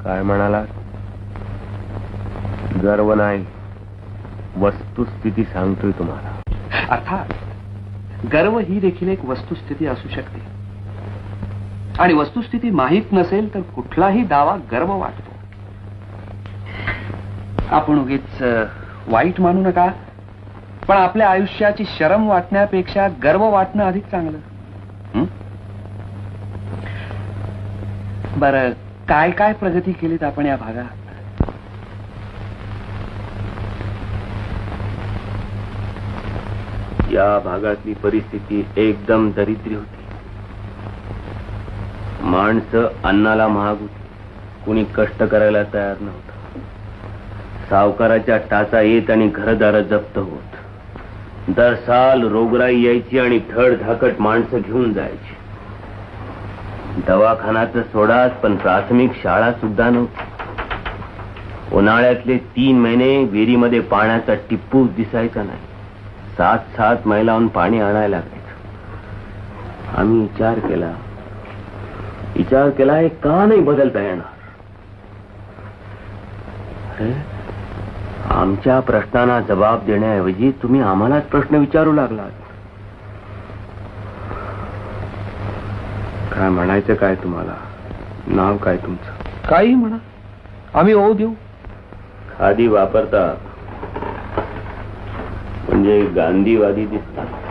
काय म्हणाला? गर्व नाही, वस्तुस्थिती सांगतोय तुम्हाला. अर्थात गर्व ही देखील एक वस्तुस्थिती असू शकते, आणि वस्तुस्थिती माहीत नसेल तर कुठलाही दावा गर्व वाटतो. आपण उगीच वाईट मानू नका, पण आपल्या आयुष्याची शरम वाटण्यापेक्षा गर्व वाटणं अधिक चांगलं. बरं, काय काय प्रगती केलीत आपण या भागात? या भागातली परिस्थिती एकदम दरिद्री होती. माणसं अन्नाला महाग होती, कुणी कष्ट करायला तयार नव्हतं. सावकाराच्या टाचा येत आणि घरदार जप्त होत. दर साल रोगराई यायची आणि धडधाकट माणसं घेऊन जायची. दवाखानाचं सोडाच, पण प्राथमिक शाळा सुद्धा नव्हती. उन्हाळ्यातले 3 महिने विहिरीमध्ये पाण्याचा टिप्पू दिसायचा नाही. 7-7 मैलाहून पाणी आणायला लागायचं. आम्ही विचार केला हे का नाही बदलता येणार. आमच्या प्रश्नांना जबाब देण्याऐवजी तुम्ही आम्हालाच प्रश्न विचारू लागलात. काय म्हणायचं काय तुम्हाला? नाव काय तुमचं? काही म्हणा, आम्ही ओ देऊ. खादी वापरता म्हणजे गांधीवादी दिसतात.